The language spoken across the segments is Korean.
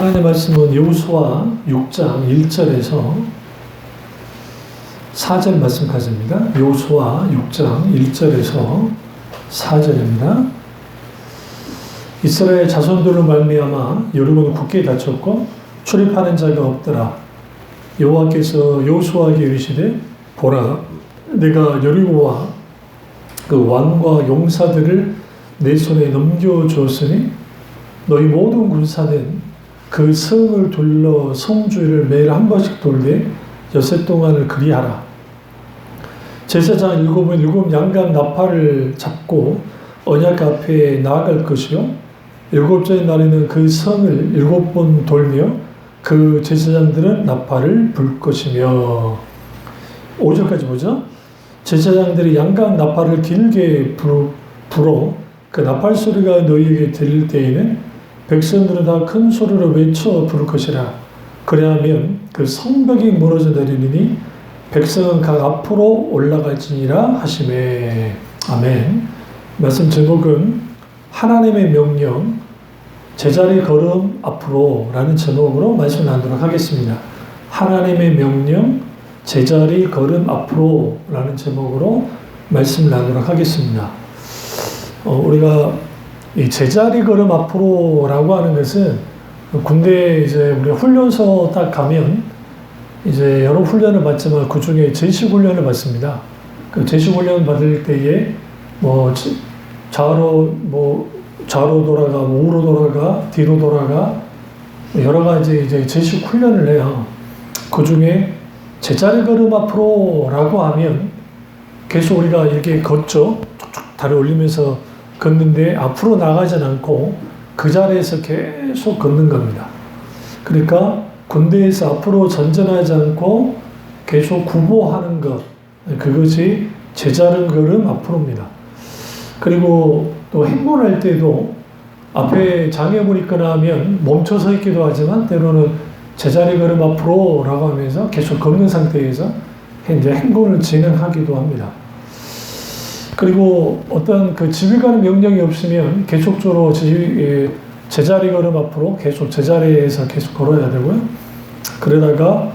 하나님의 말씀은 여호수아 6장 1절에서 4절 말씀까지입니다. 여호수아 6장 1절에서 4절입니다. 이스라엘 자손들로 말미암아 여리고는 굳게 닫혔고 출입하는 자가 없더라. 여호와께서 여호수아에게 이르시되 보라, 내가 여리고와 그 왕과 용사들을 내 손에 넘겨주었으니 너희 모든 군사는 그 성을 둘러 성주를 매일 한 번씩 돌되 여섯 동안을 그리하라. 제사장 일곱은 일곱 양각 나팔을 잡고 언약 앞에 나아갈 것이요 일곱째 날에는 그 성을 일곱 번 돌며 그 제사장들은 나팔을 불 것이며. 5절까지 보죠. 제사장들이 양각 나팔을 길게 불어 그 나팔 소리가 너희에게 들릴 때에는 백성들은 다 큰 소리로 외쳐 부를 것이라. 그래야면 그 성벽이 무너져 내리니 백성은 각 앞으로 올라갈지니라 하시매. 아멘. 말씀 제목은 하나님의 명령 제자리 걸음 앞으로 라는 제목으로 말씀 나누도록 하겠습니다. 하나님의 명령 제자리 걸음 앞으로 라는 제목으로 말씀 나누도록 하겠습니다. 우리가 이 제자리 걸음 앞으로라고 하는 것은 군대 이제 우리 훈련소 딱 가면 이제 여러 훈련을 받지만 그 중에 제식 훈련을 받습니다. 그 제식 훈련 받을 때에 좌로 돌아가, 우로 돌아가, 뒤로 돌아가 여러 가지 이제 제식 훈련을 해요. 그 중에 제자리 걸음 앞으로라고 하면 계속 우리가 이렇게 걷죠. 쭉쭉 다리 올리면서 걷는데 앞으로 나가진 않고 그 자리에서 계속 걷는 겁니다. 그러니까 군대에서 앞으로 전전하지 않고 계속 구보하는 것, 그것이 제자리 걸음 앞으로입니다. 그리고 또 행군할 때도 앞에 장애물이 있거나 하면 멈춰서 있기도 하지만 때로는 제자리 걸음 앞으로라고 하면서 계속 걷는 상태에서 이제 행군을 진행하기도 합니다. 그리고 어떤 그 지휘관의 명령이 없으면 계속적으로 제자리 걸음 앞으로 계속 제자리에서 계속 걸어야 되고요. 그러다가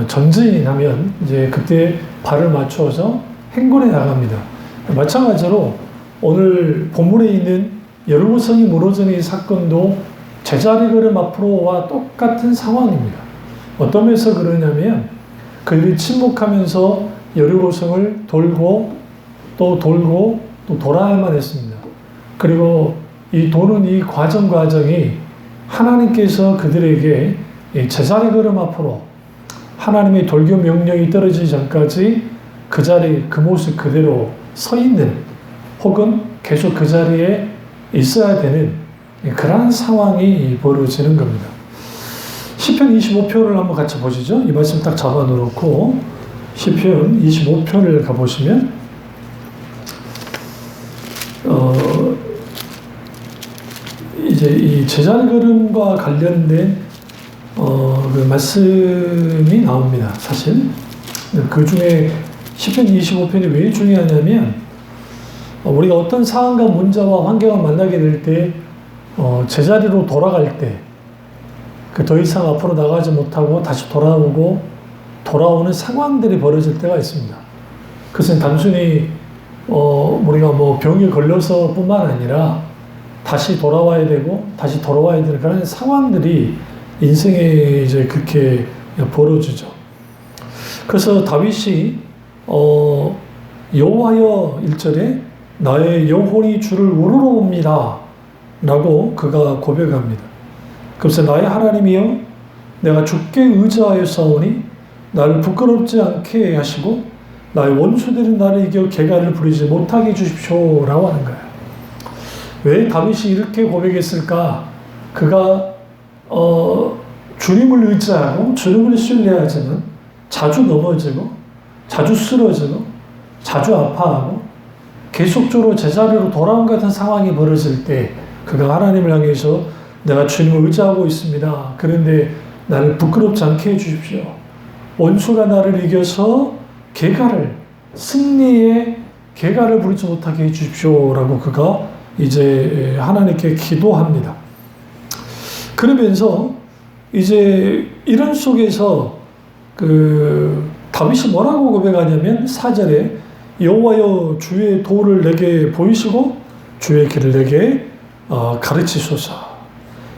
전진하면 이제 그때 발을 맞춰서 행군에 나갑니다. 마찬가지로 오늘 본문에 있는 여리고성이 무너지는 이 사건도 제자리 걸음 앞으로와 똑같은 상황입니다. 어떤 면에서 그러냐면 그들이 침묵하면서 여리고성을 돌고 또 돌아야만 했습니다. 그리고 이 도는 이 과정이 하나님께서 그들에게 제자리 걸음 앞으로 하나님의 돌교 명령이 떨어지기 전까지 그 자리, 그 모습 그대로 서 있는 혹은 계속 그 자리에 있어야 되는 그러한 상황이 벌어지는 겁니다. 시편 25편을 한번 같이 보시죠. 이 말씀 딱 잡아놓고 시편 25편을 가보시면 이제 이 제자리 걸음과 관련된 그 말씀이 나옵니다. 사실 그 중에 시편 25편이 왜 중요하냐면 우리가 어떤 상황과 문제와 환경을 만나게 될 때 제자리로 돌아갈 때 그 더 이상 앞으로 나가지 못하고 다시 돌아오는 상황들이 벌어질 때가 있습니다. 그것은 단순히 우리가 병에 걸려서 뿐만 아니라 다시 돌아와야 되고 다시 돌아와야 되는 그런 상황들이 인생에 이제 그렇게 벌어지죠. 그래서 다윗이 여호와여 1절에 나의 영혼이 주를 우러러 봅니다 라고 그가 고백합니다. 그래서 나의 하나님이여 내가 주께 의지하여 싸우니 나를 부끄럽지 않게 하시고 나의 원수들은 나를 이겨 개가를 부리지 못하게 해주십시오 라고 하는 거예요. 왜 다윗이 이렇게 고백했을까? 그가 주님을 의지하고 주님을 신뢰하지만 자주 넘어지고 자주 쓰러지고 자주 아파하고 계속적으로 제자리로 돌아온 같은 상황이 벌어질 때 그가 하나님을 향해서 내가 주님을 의지하고 있습니다. 그런데 나를 부끄럽지 않게 해주십시오. 원수가 나를 이겨서 승리의 개가를 부리지 못하게 해주십시오 라고 그가 이제 하나님께 기도합니다. 그러면서 이제 이런 속에서 다윗이 뭐라고 고백하냐면 4절에 여호와여 주의 도를 내게 보이시고 주의 길을 내게 가르치소서.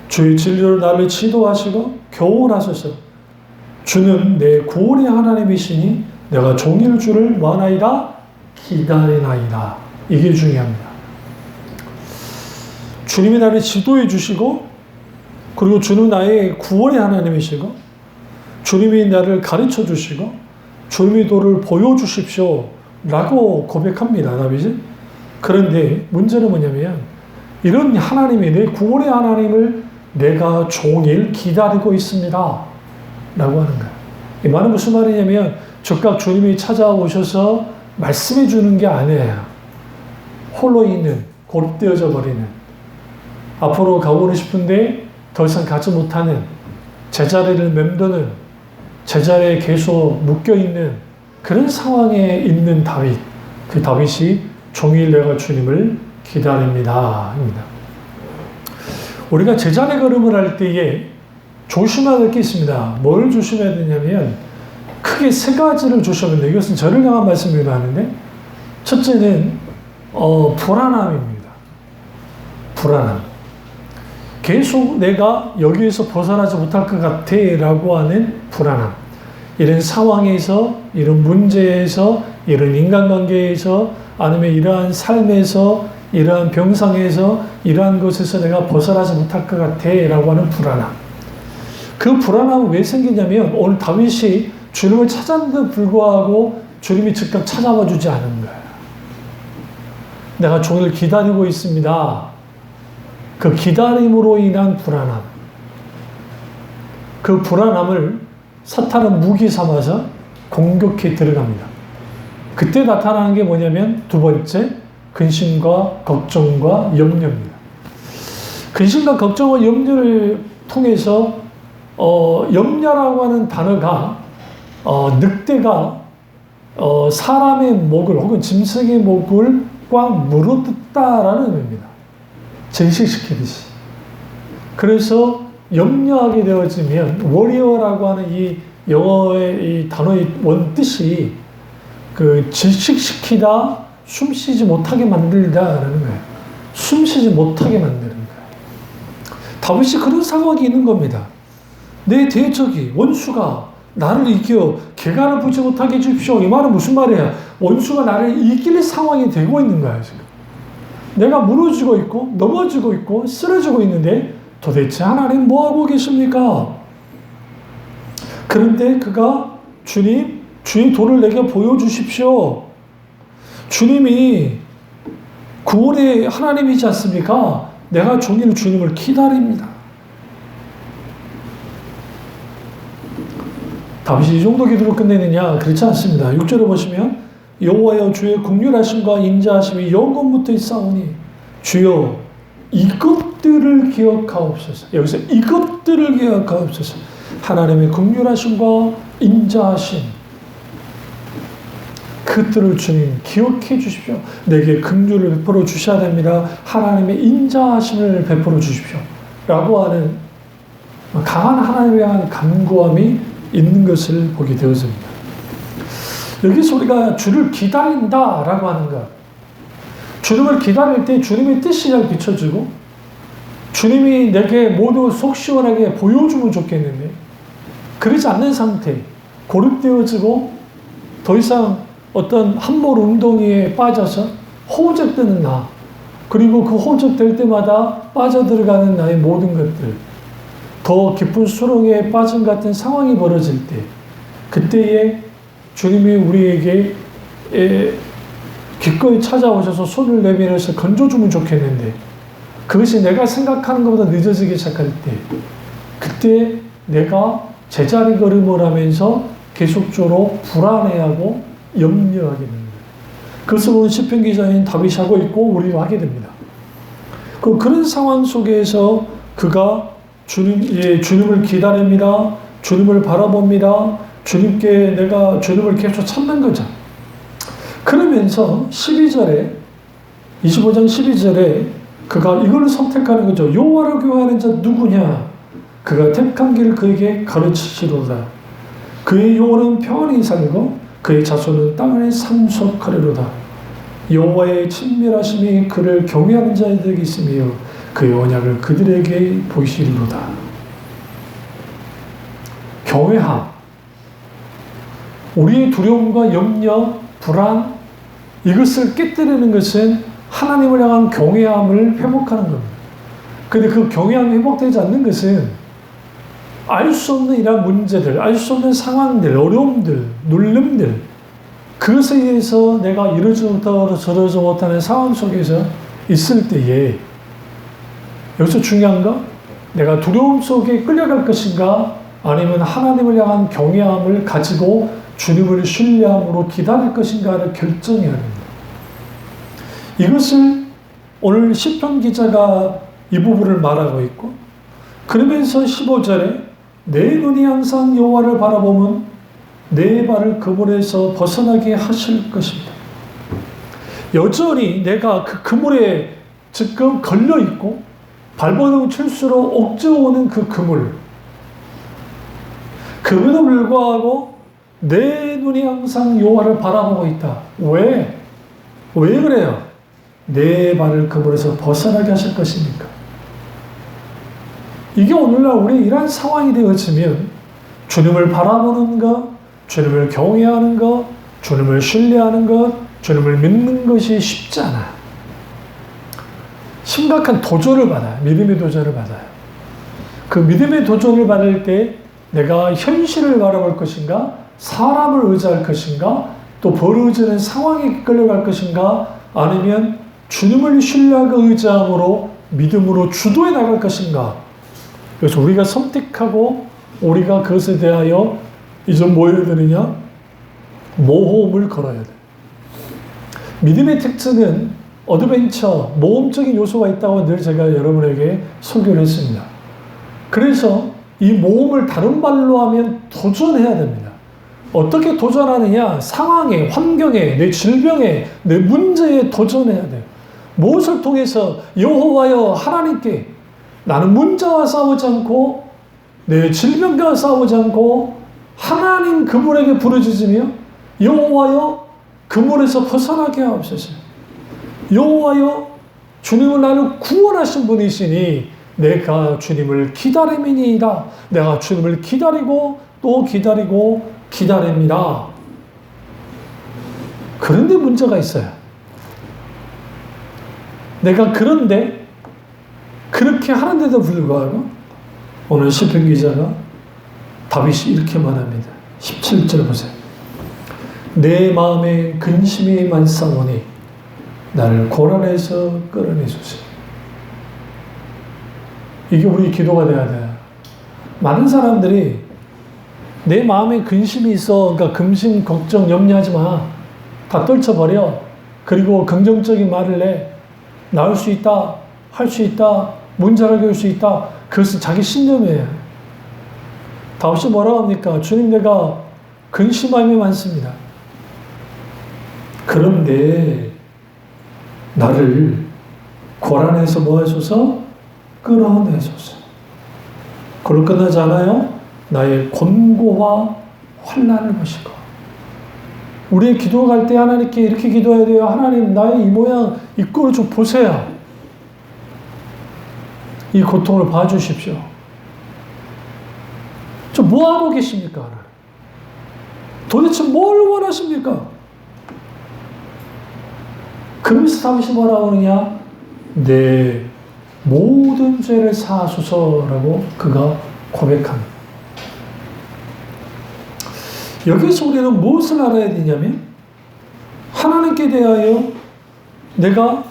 주의 진리로 나를 지도하시고 교훈하소서. 주는 내 구원의 하나님이시니 내가 종일 주를 뭐하나이다? 기다리나이다. 이게 중요합니다. 주님이 나를 지도해 주시고 그리고 주는 나의 구원의 하나님이시고 주님이 나를 가르쳐 주시고 주님의 도를 보여주십시오 라고 고백합니다. 다윗이. 그런데 문제는 뭐냐면 이런 하나님이 내 구원의 하나님을 내가 종일 기다리고 있습니다 라고 하는 거예요. 이 말은 무슨 말이냐면 즉각 주님이 찾아오셔서 말씀해 주는 게 아니에요. 홀로 있는, 고립되어져 버리는, 앞으로 가고는 싶은데 더 이상 가지 못하는, 제자리를 맴도는, 제자리에 계속 묶여있는 그런 상황에 있는 다윗. 그 다윗이 종일 내가 주님을 기다립니다. 입니다. 우리가 제자리 걸음을 할 때에 조심해야 될 게 있습니다. 뭘 조심해야 되냐면 크게 세 가지를 조심해야 돼요. 이것은 저를 향한 말씀이기도 하는데 첫째는 불안함입니다. 불안함. 계속 내가 여기에서 벗어나지 못할 것 같아 라고 하는 불안함. 이런 상황에서, 이런 문제에서, 이런 인간관계에서, 아니면 이러한 삶에서, 이러한 병상에서, 이러한 것에서 내가 벗어나지 못할 것 같아 라고 하는 불안함. 그 불안함은 왜 생기냐면 오늘 다윗이 주님을 찾았는데도 불구하고 주님이 즉각 찾아와 주지 않은 거예요. 내가 종일 기다리고 있습니다. 그 기다림으로 인한 불안함. 그 불안함을 사탄은 무기 삼아서 공격해 들어갑니다. 그때 나타나는 게 뭐냐면 두 번째, 근심과 걱정과 염려입니다. 근심과 걱정과 염려를 통해서 염려라고 하는 단어가 늑대가 사람의 목을 혹은 짐승의 목을 꽉 물어뜯다라는 의미입니다. 증식시키듯이. 그래서 염려하게 되어지면 워리어라고 하는 이 영어의 이 단어의 원뜻이 질식시키다, 숨쉬지 못하게 만들다라는 거예요. 숨쉬지 못하게 만드는 거예요. 다윗이 그런 상황이 있는 겁니다. 내 대적이 원수가 나를 이겨 개가를 보지 못하게 해주십시오. 이 말은 무슨 말이야? 원수가 나를 이길 상황이 되고 있는 거야 지금. 내가 무너지고 있고 넘어지고 있고 쓰러지고 있는데 도대체 하나님 뭐하고 계십니까? 그런데 그가 주님, 주의 도를 내게 보여주십시오. 주님이 구원의 하나님이지 않습니까? 내가 종일 주님을 기다립니다. 다윗이 이 정도 기도로 끝내느냐? 그렇지 않습니다. 6절에 보시면 여호와여 주의 긍휼하심과 인자하심이 영원부터 있사오니 주여 이것들을 기억하옵소서. 여기서 이것들을 기억하옵소서. 하나님의 긍휼하심과 인자하심, 그것들을 주님 기억해 주십시오. 내게 긍휼을 베풀어 주셔야 됩니다. 하나님의 인자하심을 베풀어 주십시오 라고 하는 강한 하나님에 대한 간구함이 있는 것을 보게 되었습니다. 여기서 우리가 주를 기다린다라고 하는 것, 주님을 기다릴 때 주님의 뜻이 잘 비춰지고 주님이 내게 모두 속 시원하게 보여주면 좋겠는데 그러지 않는 상태, 고립되어지고 더 이상 어떤 함몰 운동에 빠져서 호적되는 나, 그리고 그 호적될 때마다 빠져들어가는 나의 모든 것들, 더 깊은 수렁에 빠진 같은 상황이 벌어질 때, 그때에 주님이 우리에게 기꺼이 찾아오셔서 손을 내밀어서 건져주면 좋겠는데 그것이 내가 생각하는 것보다 늦어지기 시작할 때, 그때 내가 제자리 걸음을 하면서 계속적으로 불안해하고 염려하게 됩니다. 그것을 오늘 시편 기자인 다윗이 하고 있고 우리도 하게 됩니다. 그런 상황 속에서 그가 주님을 기다립니다. 주님을 바라봅니다. 내가 주님을 계속 찾는 거죠. 그러면서 12절에 25장 12절에 그가 이걸 선택하는 거죠. 여호와를 경외하는 자 누구냐? 그가 택한 길을 그에게 가르치시로다. 그의 영혼은 평안히 살고 그의 자손은 땅을 상속하리로다. 여호와의 친밀하심이 그를 경외하는 자들에게 있으며 그의 언약을 그들에게 보이시리로다. 경외함, 우리의 두려움과 염려, 불안, 이것을 깨뜨리는 것은 하나님을 향한 경외함을 회복하는 겁니다. 그런데 그 경외함이 회복되지 않는 것은 알 수 없는 이러한 문제들, 알 수 없는 상황들, 어려움들, 눌림들, 그것에 의해서 내가 이러지 못하고 저러지 못하는 상황 속에서 있을 때에 여기서 중요한 건 내가 두려움 속에 끌려갈 것인가 아니면 하나님을 향한 경외함을 가지고 주님을 신뢰함으로 기다릴 것인가를 결정해야 합니다. 이것을 오늘 시편 기자가 이 부분을 말하고 있고 그러면서 15절에 내 눈이 항상 여호와를 바라보면 내 발을 그물에서 벗어나게 하실 것입니다. 여전히 내가 그 그물에 지금 걸려있고 발버둥 칠수록 억지로 오는 그 그물, 그럼에도 불구하고 내 눈이 항상 여호와를 바라보고 있다. 왜? 왜 그래요? 내 발을 그물에서 벗어나게 하실 것입니까? 이게 오늘날 우리 이러한 상황이 되어지면 주님을 바라보는 것, 주님을 경외하는 것, 주님을 신뢰하는 것, 주님을 믿는 것이 쉽지 않아요. 심각한 도전을 받아요. 믿음의 도전을 받아요. 그 믿음의 도전을 받을 때 내가 현실을 바라볼 것인가, 사람을 의지할 것인가, 또 벌어지는 상황에 끌려갈 것인가, 아니면 주님을 신뢰하고 의지함으로 믿음으로 주도해 나갈 것인가. 그래서 우리가 선택하고 우리가 그것에 대하여 이제 뭐 해야 되느냐? 모험을 걸어야 돼. 믿음의 특징은 어드벤처, 모험적인 요소가 있다고 늘 제가 여러분에게 설교를 했습니다. 그래서 이 모험을 다른 말로 하면 도전해야 됩니다. 어떻게 도전하느냐? 상황에, 환경에, 내 질병에, 내 문제에 도전해야 돼요. 무엇을 통해서 여호와여 하나님께 나는 문제와 싸우지 않고 내 질병과 싸우지 않고 하나님 그분에게 부르짖으며 여호와여 그물에서 벗어나게 하옵소서. 여호와여 주님은 나를 구원하신 분이시니 내가 주님을 기다림이니이다. 내가 주님을 기다리고 또 기다리고 기다립니다. 그런데 문제가 있어요. 내가 그런데 그렇게 하는데도 불구하고 오늘 시편 기자가 다윗이 이렇게 말합니다. 17절 보세요. 내 마음에 근심이 많사오니 나를 고난에서 끌어내소서. 이게 우리 기도가 돼야 돼요. 많은 사람들이 내 마음에 근심이 있어. 그러니까 근심, 걱정, 염려하지 마. 다 떨쳐버려. 그리고 긍정적인 말을 해. 나을 수 있다. 할 수 있다. 문제를 해결할 수 있다. 그것은 자기 신념이에요. 다윗이 뭐라고 합니까? 주님 내가 근심함이 많습니다. 그런데 나를 고난에서 뭐 하소서? 끌어내소서. 그걸 끝나지 않아요? 나의 곤고와 환난을 보시고. 우리의 기도 갈 때 하나님께 이렇게 기도해야 돼요. 하나님 나의 이 모양 이 꼴을 좀 보세요. 이 고통을 봐주십시오. 저 뭐하고 계십니까? 하나님? 도대체 뭘 원하십니까? 그러면서 다윗이 뭐라고 그러냐? 내 모든 죄를 사하소서라고 그가 고백합니다. 여기서 우리는 무엇을 알아야 되냐면 하나님께 대하여 내가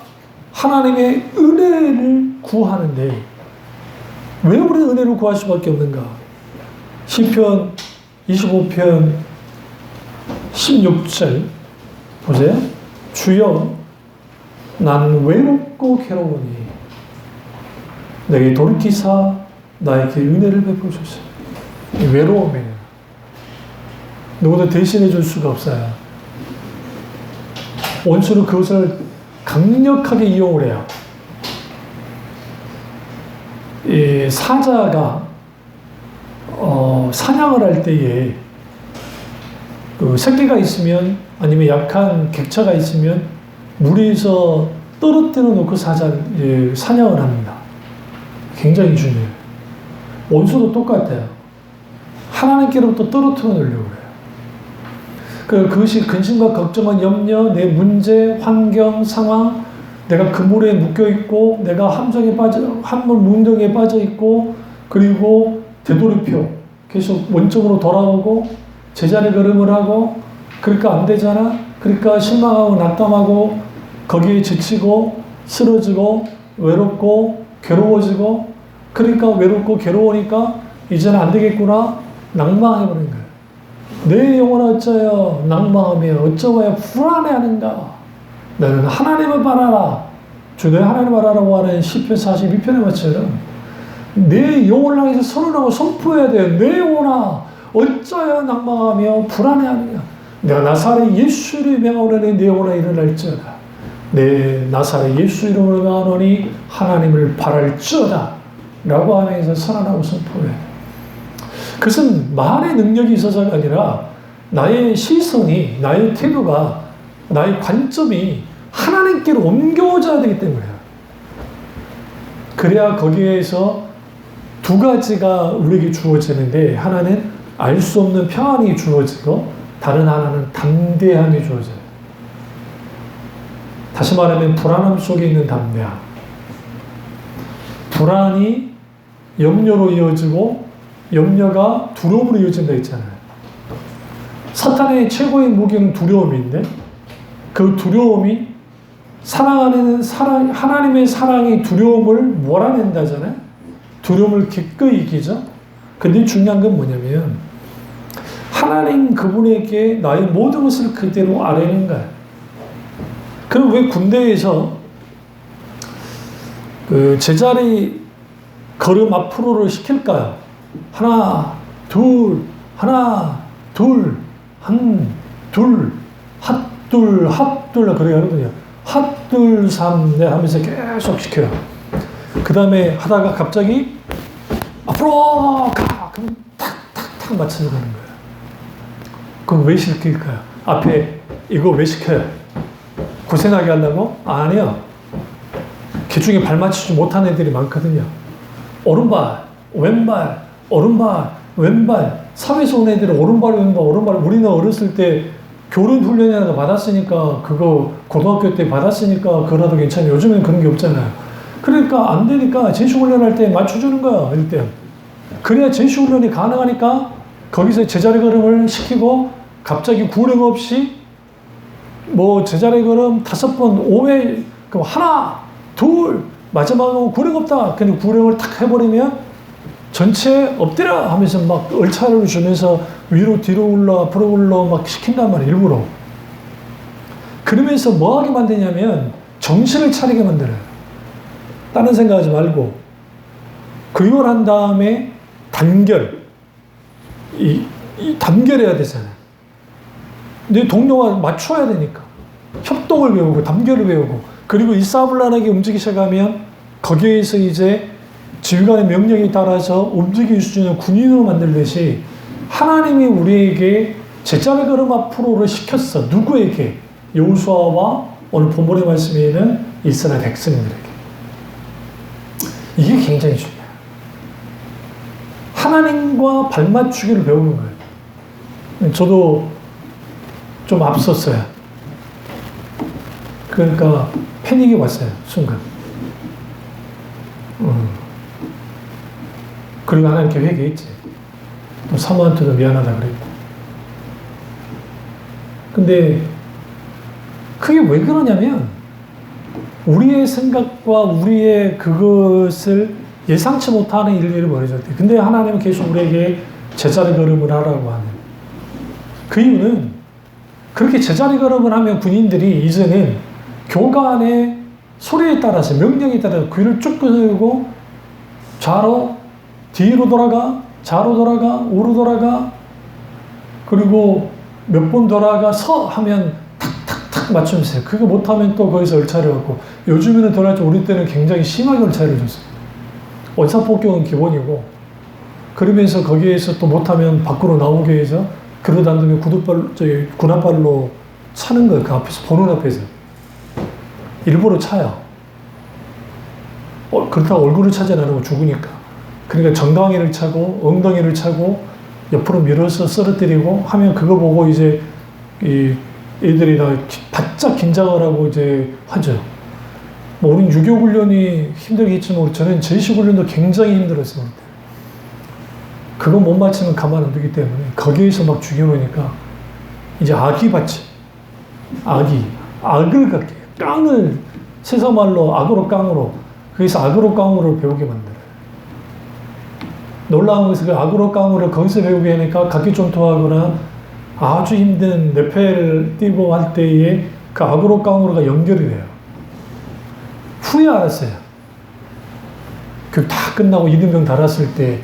하나님의 은혜를 구하는데 왜 우리 은혜를 구할 수밖에 없는가? 시편 25편 16절 보세요. 주여 난 외롭고 괴로우니 내게 돌이키사 나에게 은혜를 베푸소서. 이 외로움이에요. 누구도 대신해 줄 수가 없어요. 원수는 그것을 강력하게 이용을 해요. 이 사자가 사냥을 할 때에 그 새끼가 있으면 아니면 약한 객차가 있으면 무리에서 떨어뜨려 놓고 사냥을 합니다. 굉장히 중요해요. 원수도 똑같아요. 하나님께로부터 떨어뜨려 놓으려고 해요. 그것이 근심과 걱정과 염려, 내 문제, 환경, 상황, 내가 그물에 묶여있고, 내가 함물 문정에 빠져있고, 그리고 되돌이표, 계속 원점으로 돌아오고, 제자리 걸음을 하고, 그러니까 안 되잖아? 그러니까 실망하고 낙담하고, 거기에 지치고, 쓰러지고, 외롭고, 괴로워지고, 그러니까 외롭고 괴로우니까 이제는 안 되겠구나, 낭망해버린 거예요. 내 영혼아 어쩌여 낭망하며 어쩌어야 불안해하는가. 너는 하나님을 바라라. 주 너희 하나님을 바라라고 하는 시편 42편의 말처럼 내 영혼을 향해서 선언하고 선포해야 돼요. 내 영혼아 어쩌여 낭망하며 불안해하느냐. 내가 나사렛 예수 이름으로 명하노니 내 영혼아 일어날지어다. 내 나사렛 예수 이름으로 명하노니 하나님을 바랄지어다 라고 하면서 선언하고 선포해야 돼요. 그것은 말의 능력이 있어서가 아니라 나의 시선이, 나의 태도가, 나의 관점이 하나님께로 옮겨져야 되기 때문이에요. 그래야 거기에서 두 가지가 우리에게 주어지는데, 하나는 알 수 없는 평안이 주어지고 다른 하나는 담대함이 주어져요. 다시 말하면 불안함 속에 있는 담대함. 불안이 염려로 이어지고 염려가 두려움으로 이어진다 했잖아요. 사탄의 최고의 무기는 두려움인데, 그 두려움이 하나님의 사랑이 두려움을 몰아낸다잖아요. 두려움을 기꺼이 이기죠. 근데 중요한 건 뭐냐면, 하나님 그분에게 나의 모든 것을 그대로 아뢰는 거예요. 그럼 왜 군대에서 그 제자리 걸음 앞으로를 시킬까요? 하나, 둘, 핫둘, 그래 하거든요. 핫둘, 삼, 넷 하면서 계속 시켜요. 그 다음에 하다가 갑자기 앞으로 가! 그럼 탁탁탁 맞춰서 가는 거예요. 그럼 왜 시킬까요? 앞에 이거 왜 시켜요? 고생하게 하려고? 아니요. 기중에 발 맞추지 못하는 애들이 많거든요. 오른발, 왼발, 오른발, 왼발. 사회에서 온 애들은 오른발, 왼발. 우리는 어렸을 때 교련 훈련이라도 받았으니까, 그거 고등학교 때 받았으니까 그거라도 괜찮아요. 요즘엔 그런 게 없잖아요. 그러니까 안 되니까 제시훈련할 때 맞춰주는 거야, 일단. 그래야 제시훈련이 가능하니까 거기서 제자리 걸음을 시키고, 갑자기 구령 없이 뭐 제자리 걸음 5번, 5회, 그럼 하나, 둘, 마지막으로 구령 없다. 근데 구령을 탁 해버리면 전체 엎드려 하면서 막 얼차를 주면서 위로 뒤로 올라 앞으로 올라 막 시킨단 말이에요, 일부러. 그러면서 뭐 하게 만드냐면 정신을 차리게 만들어요. 다른 생각하지 말고. 교육한 다음에 단결. 이 단결해야 되잖아요. 내 동료와 맞춰야 되니까. 협동을 배우고 단결을 배우고, 그리고 일사불란하게 움직이기 시작하면 거기에서 이제 지휘관의 명령에 따라서 움직일 수 있는 군인으로 만들듯이 하나님이 우리에게 제자리 걸음 앞으로를 시켰어. 누구에게? 여호수아와 오늘 본문의 말씀에는 이스라엘 백성들에게. 이게 굉장히 중요해요. 하나님과 발맞추기를 배우는 거예요. 저도 좀 앞섰어요. 그러니까 패닉이 왔어요, 순간. 그리고 하나님께 회개했지. 또 사모한테도 미안하다 그랬고. 근데 그게 왜 그러냐면 우리의 생각과 우리의 그것을 예상치 못하는 일들이 벌어졌대. 근데 하나님은 계속 우리에게 제자리 걸음을 하라고 하는. 그 이유는 그렇게 제자리 걸음을 하면 군인들이 이제는 교관의 소리에 따라서, 명령에 따라서 귀를 쭉 끄고 좌로, 뒤로 돌아가, 좌로 돌아가, 우로 돌아가, 그리고 몇 번 돌아가 서 하면 탁탁탁 맞추면서 해요. 그거 못하면 또 거기서 얼차려 갖고. 요즘에는 덜 하죠. 우리 때는 굉장히 심하게 얼차려 줬어요. 원사폭격은 기본이고, 그러면서 거기에서 또 못하면 밖으로 나오게 해서 그러다 보면 군홧발로 차는 거예요. 그 앞에서, 보는 앞에서. 일부러 차요. 그렇다고 얼굴을 차지 않으면 죽으니까. 그러니까 정강이를 차고, 엉덩이를 차고, 옆으로 밀어서 쓰러뜨리고 하면 그거 보고 이제 이 애들이 다 바짝 긴장을 하고 이제 하죠. 뭐 우린 유교 훈련이 힘들겠지만 저는 제식 훈련도 굉장히 힘들었어요. 그거 못 맞추면 가만 안 두기 때문에 거기에서 막 죽여놓으니까 이제 악이 받지. 악을 갖게 깡을 세상말로 악으로 깡으로, 거기서 악으로 깡으로 배우게 만들어요. 놀라운 것은 그 악으로 깡으로 거기서 배우게 하니까 각기존토하거나 아주 힘든 뇌폐를 띄고 할 때에 그 악으로 깡으로가 연결이 돼요. 후에 알았어요. 그 다 끝나고 이등병 달았을 때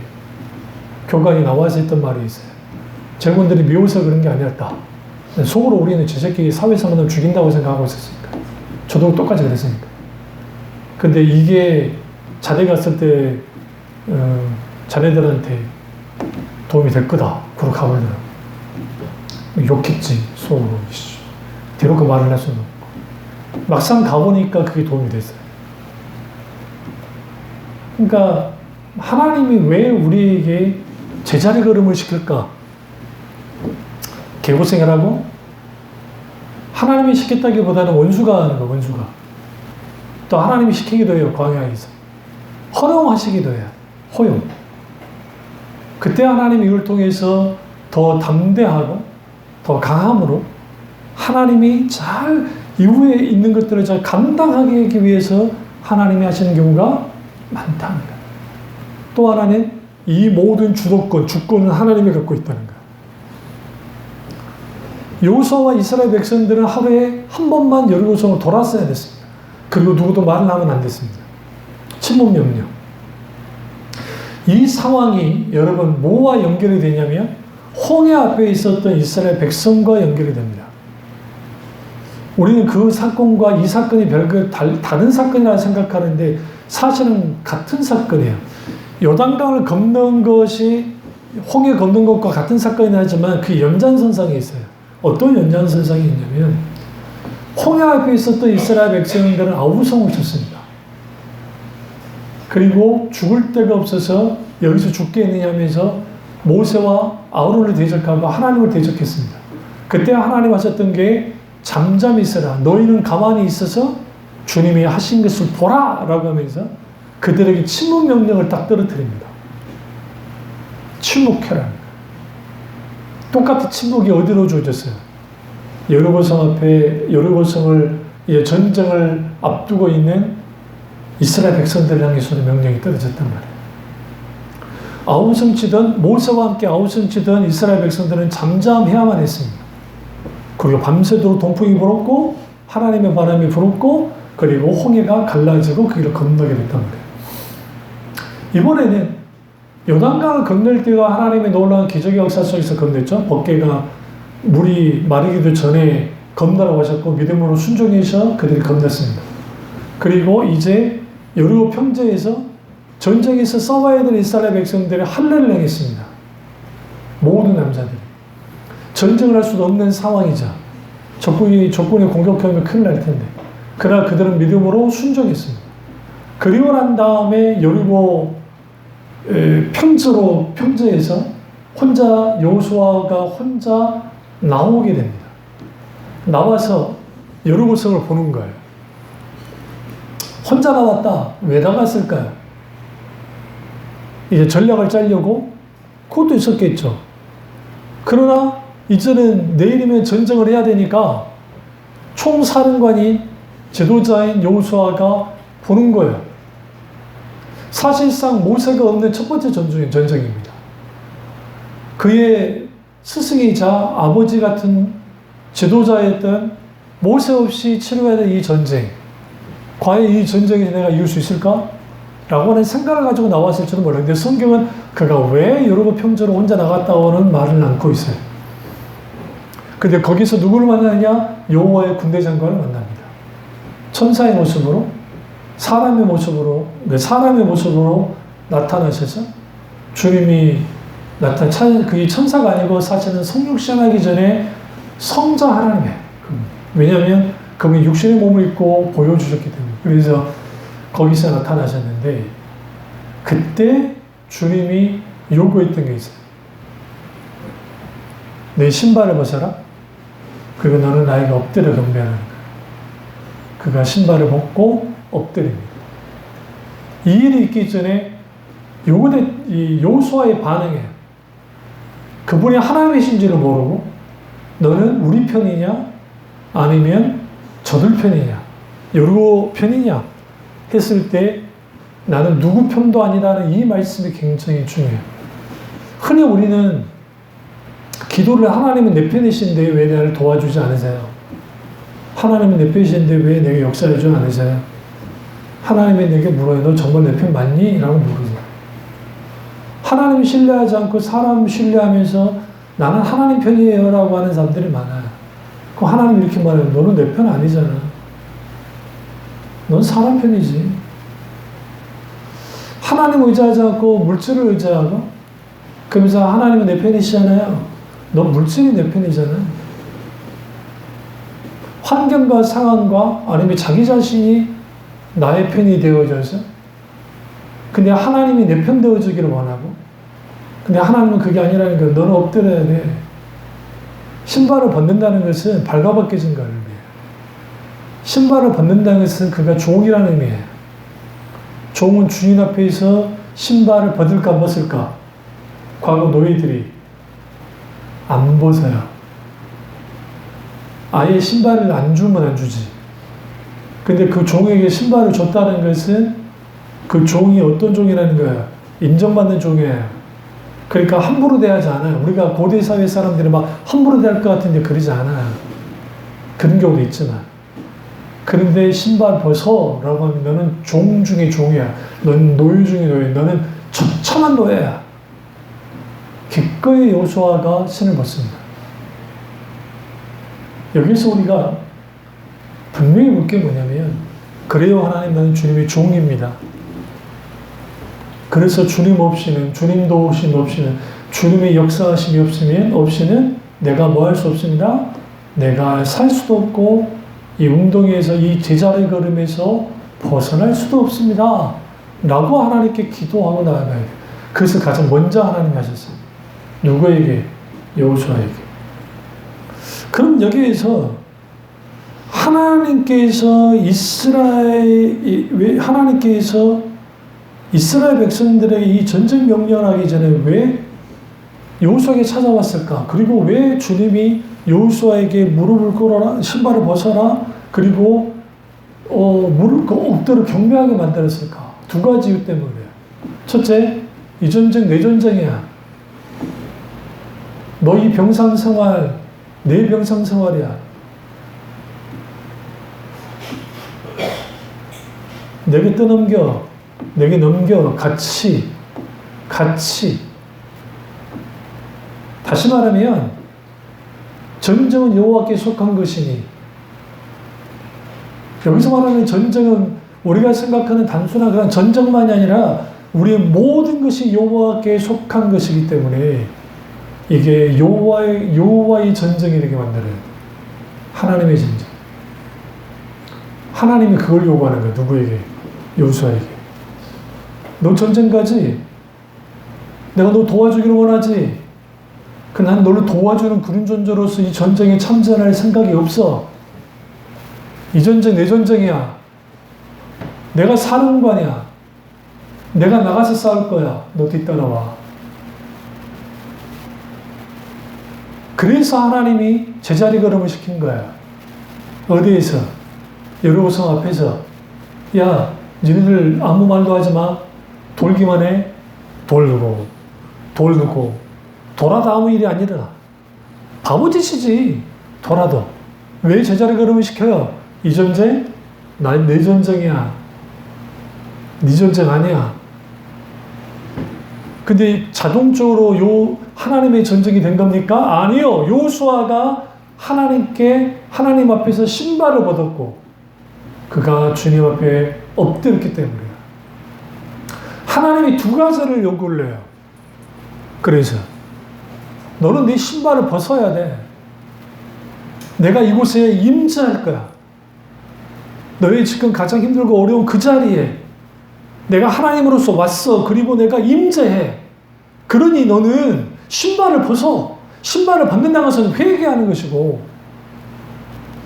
교관이 나와서 했던 말이 있어요. 제군들이 미워서 그런 게 아니었다. 속으로 우리는 저 새끼 사회생활을 죽인다고 생각하고 있었으니까. 저도 똑같이 그랬으니까. 근데 이게 자대 갔을 때 자네들한테 도움이 될 거다. 그렇게 하더라고요. 욕했지, 속으로. 뒤로 그 말을 할 수는 없고. 막상 가보니까 그게 도움이 됐어요. 그러니까 하나님이 왜 우리에게 제자리 걸음을 시킬까? 개고생이라고? 하나님이 시켰다기보다는 원수가 하는 거, 원수가. 또 하나님이 시키기도 해요, 광야에서. 허용하시기도 해요, 허용. 그때 하나님이 이걸 통해서 더 담대하고 더 강함으로 하나님이 잘 이후에 있는 것들을 잘 감당하게 하기 위해서 하나님이 하시는 경우가 많답니다. 또 하나는 이 모든 주권은 하나님이 갖고 있다는 거예요. 여호수아와 이스라엘 백성들은 하루에 한 번만 여리고성을 돌았어야 됐습니다. 그리고 누구도 말을 하면 안 됐습니다. 침묵명령. 이 상황이 여러분 뭐와 연결이 되냐면 홍해 앞에 있었던 이스라엘 백성과 연결이 됩니다. 우리는 그 사건과 이 사건이 별거 다른 사건이라 생각하는데 사실은 같은 사건이에요. 요단강을 건넌 것이 홍해 건넌 것과 같은 사건이긴 하지만 그 연장선상에 있어요. 어떤 연장선상이 있냐면 홍해 앞에 있었던 이스라엘 백성들은 아우성을 쳤습니다. 그리고 죽을 데가 없어서 여기서 죽겠느냐 하면서 모세와 아론을 대적하고 하나님을 대적했습니다. 그때 하나님 하셨던 게 잠잠히 있어라. 너희는 가만히 있어서 주님이 하신 것을 보라 라고 하면서 그들에게 침묵 명령을 딱 떨어뜨립니다. 침묵해라. 똑같은 침묵이 어디로 주어졌어요? 여리고성 앞에 여리고성을 전쟁을 앞두고 있는 이스라엘 백성들 향해서도 명령이 떨어졌단 말이에요. 아우성 치던 모세와 함께 아우성 치던 이스라엘 백성들은 잠잠해야만 했습니다. 그리고 밤새도록 동풍이 불었고 하나님의 바람이 불었고 그리고 홍해가 갈라지고 그 길을 건너게 됐단 말이에요. 이번에는 요단강을 건널 때가 하나님의 놀라운 기적의 역사 속에서 건넜죠. 법궤가 물이 마르기도 전에 건너라고 하셨고 믿음으로 순종해서 그들이 건넜습니다. 그리고 이제 여리고 평지에서 전쟁에서 싸워야 될 이스라엘 백성들이 할례를 행했습니다. 모든 남자들이. 전쟁을 할 수도 없는 상황이자 적군이 공격하면 큰일 날 텐데 그러나 그들은 믿음으로 순종했습니다. 그리고 난 다음에 여리고 평지에서 여호수아가 혼자 나오게 됩니다. 나와서 여리고성을 보는 거예요. 혼자 나왔다. 왜 나갔을까요? 이제 전략을 짜려고? 그것도 있었겠죠. 그러나 이제는 내일이면 전쟁을 해야 되니까 총사령관인 지도자인 여호수아가 보는 거예요. 사실상 모세가 없는 첫 번째 전쟁입니다. 그의 스승이자 아버지 같은 지도자였던 모세 없이 치러야 될 이 전쟁. 과연 이 전쟁에 내가 이길 수 있을까? 라고 하는 생각을 가지고 나왔을지도 모르는데 성경은 그가 왜 여리고 평지로 혼자 나갔다고는 말을 않고 있어요. 근데 거기서 누구를 만나느냐? 여호와의 군대 장관을 만납니다. 천사의 모습으로 사람의 모습으로 나타나셔서 주님이 그게 천사가 아니고 사실은 성육 시험하기 전에 성자 하나님이에요. 왜냐하면 그분이 육신의 몸을 입고 보여주셨기 때문에. 그래서 거기서 나타나셨는데 그때 주님이 요구했던 게 있어요. 내 신발을 벗어라. 그리고 너는 나에게 엎드려 경배하는 거야. 그가 신발을 벗고 엎드립니다. 이 일이 있기 전에 이 여호수아의 반응이에요. 그분이 하나님이신지를 모르고 너는 우리 편이냐 아니면 저들 편이냐 여리고 편이냐 했을 때 나는 누구 편도 아니라는 이 말씀이 굉장히 중요해요. 흔히 우리는 기도를 하나님은 내 편이신데 왜 나를 도와주지 않으세요? 하나님은 내 편이신데 왜 내게 역사해주지 않으세요? 하나님이 내게 물어요. 너 정말 내 편 맞니? 라고 물으세요. 하나님 신뢰하지 않고 사람 신뢰하면서 나는 하나님 편이에요 라고 하는 사람들이 많아요. 그럼 하나님 이렇게 말해요. 너는 내 편 아니잖아. 넌 사람 편이지. 하나님 의지하지 않고 물질을 의지하고 그러면서 하나님은 내 편이시잖아요. 넌 물질이 내 편이잖아. 환경과 상황과 아니면 자기 자신이 나의 편이 되어져서 근데 하나님이 내 편 되어주기를 원하고 근데 하나님은 그게 아니라는 거야. 너는 엎드려야 돼. 신발을 벗는다는 것은 발가벗겨진 걸 의미해요. 신발을 벗는다는 것은 그가 종이라는 의미예요. 종은 주인 앞에서 신발을 벗을까 벗을까 과거 노예들이 안 벗어요. 아예 신발을 안 주면 안 주지. 근데 그 종에게 신발을 줬다는 것은 그 종이 어떤 종이라는 거예요. 인정받는 종이에요. 그러니까 함부로 대하지 않아요. 우리가 고대 사회 사람들이 막 함부로 대할 것 같은데 그러지 않아요. 그런 경우도 있지만. 그런데 신발 벗어라고 하면 너는 종 중에 종이야. 너는 노예 중에 노예. 너는 처참한 노예야. 기꺼이 여호수아가 신을 벗습니다. 여기서 우리가 분명히 볼 게 뭐냐면 그래요 하나님 나는 주님의 종입니다. 그래서 주님 없이는 주님 도우심 없이는 주님의 역사하심이 없이는 내가 뭐 할 수 없습니다. 내가 살 수도 없고 이 웅덩이에서 이 제자리 걸음에서 벗어날 수도 없습니다. 라고 하나님께 기도하고 나아가야 돼요. 그래서 가장 먼저 하나님이 하셨어요. 누구에게? 여호수아에게. 그럼 여기에서 하나님께서 이스라엘 백성들에게 이 전쟁 명령을 하기 전에 왜 여호수아에게 찾아왔을까? 그리고 왜 주님이 여호수아에게 무릎을 꿇어라, 신발을 벗어라, 그리고 무릎 엎드려 경배하게 만들었을까? 두 가지 이유 때문이에요. 첫째, 이 전쟁 내 전쟁이야. 너희 병상생활 내 병상생활이야. 내게 떠넘겨, 내게 넘겨, 같이. 다시 말하면 전쟁은 여호와께 속한 것이니 여기서 말하는 전쟁은 우리가 생각하는 단순한 그런 전쟁만이 아니라 우리의 모든 것이 여호와께 속한 것이기 때문에 이게 여호와의 전쟁이 되게 만들어요. 하나님의 전쟁. 하나님이 그걸 요구하는 거예요. 누구에게? 여호수아에게. 너 전쟁 가지? 내가 너 도와주기를 원하지? 난 너를 도와주는 그런 존재로서 이 전쟁에 참전할 생각이 없어. 이 전쟁 내 전쟁이야. 내가 사령관이야. 내가 나가서 싸울 거야. 너 뒤따라와. 그래서 하나님이 제자리 걸음을 시킨 거야. 어디에서? 여리고성 앞에서. 야, 너희들 아무 말도 하지 마. 돌기만 해. 돌고. 돌아도 아무 일이 안 일어나. 바보짓이지. 돌아도. 왜 제자리 걸음을 시켜요? 이 전쟁? 내 전쟁이야. 네 전쟁 아니야. 근데 자동적으로 하나님의 전쟁이 된 겁니까? 아니요. 여호수아가 하나님 앞에서 신발을 벗었고 그가 주님 앞에 엎드렸기 때문이에요. 하나님이 두 가지를 요구를 해요. 그래서 너는 네 신발을 벗어야 돼. 내가 이곳에 임재할 거야. 너의 지금 가장 힘들고 어려운 그 자리에 내가 하나님으로서 왔어. 그리고 내가 임재해. 그러니 너는 신발을 벗어. 신발을 벗는다는 것은 회개하는 것이고,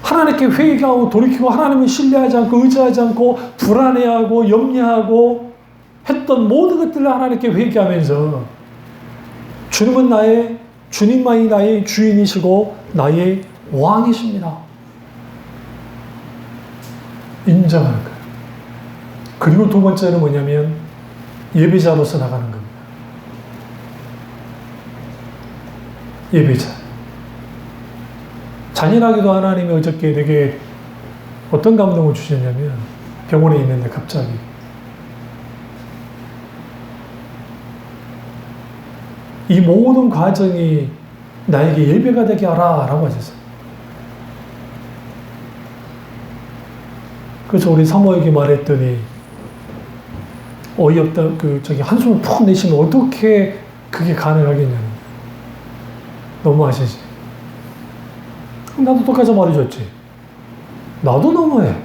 하나님께 회개하고 돌이키고 하나님을 신뢰하지 않고 의지하지 않고 불안해하고 염려하고 했던 모든 것들을 하나님께 회개하면서 주님만이 나의 주인이시고 나의 왕이십니다. 인정하는 거예요. 그리고 두 번째는 뭐냐면 예배자로서 나가는 겁니다. 예배자. 잔인하게도 하나님이 어저께 내게 어떤 감동을 주셨냐면, 병원에 있는데 갑자기 이 모든 과정이 나에게 예배가 되게 하라 라고 하셨어요. 그래서 우리 사모에게 말했더니 어이없다, 한숨을 푹 내쉬면 어떻게 그게 가능하겠냐는. 너무 아시지? 나도 똑같이 말해줬지. 나도 너무해.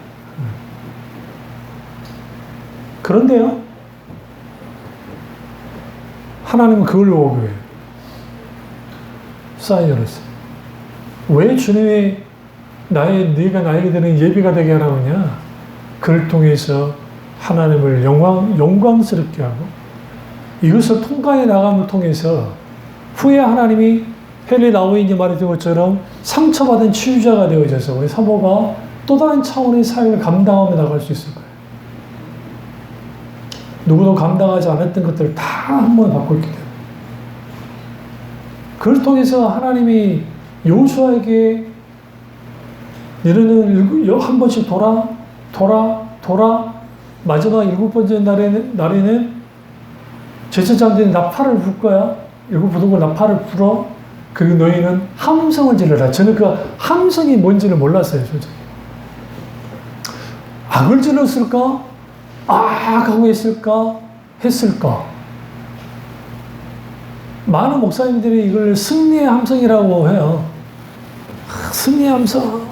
그런데요, 하나님은 그걸 요구해요. 사인으로서. 왜 주님이 네가 나에게 드는 예비가 되게 하라느냐? 그를 통해서 하나님을 영광스럽게 하고, 이것을 통과해 나감을 통해서 후에 하나님이 헨리 나우인이 말했던 것처럼 상처받은 치유자가 되어져서 우리 사모가 또 다른 차원의 사역을 감당하며 나갈 수 있을 거예요. 누구도 감당하지 않았던 것들을 다 한 번에 바꿨기 때문에. 그걸 통해서 하나님이 여호수아에게 너는 한 번씩 돌아 마지막 7번째 날에는 제사장들이 나팔을 불 거야. 7부동을 나팔을 불어. 그리고 너희는 함성을 지르라. 저는 그 함성이 뭔지를 몰랐어요, 솔직히. 악을 질렀을까? 하고 했을까? 많은 목사님들이 이걸 승리의 함성이라고 해요. 승리의 함성.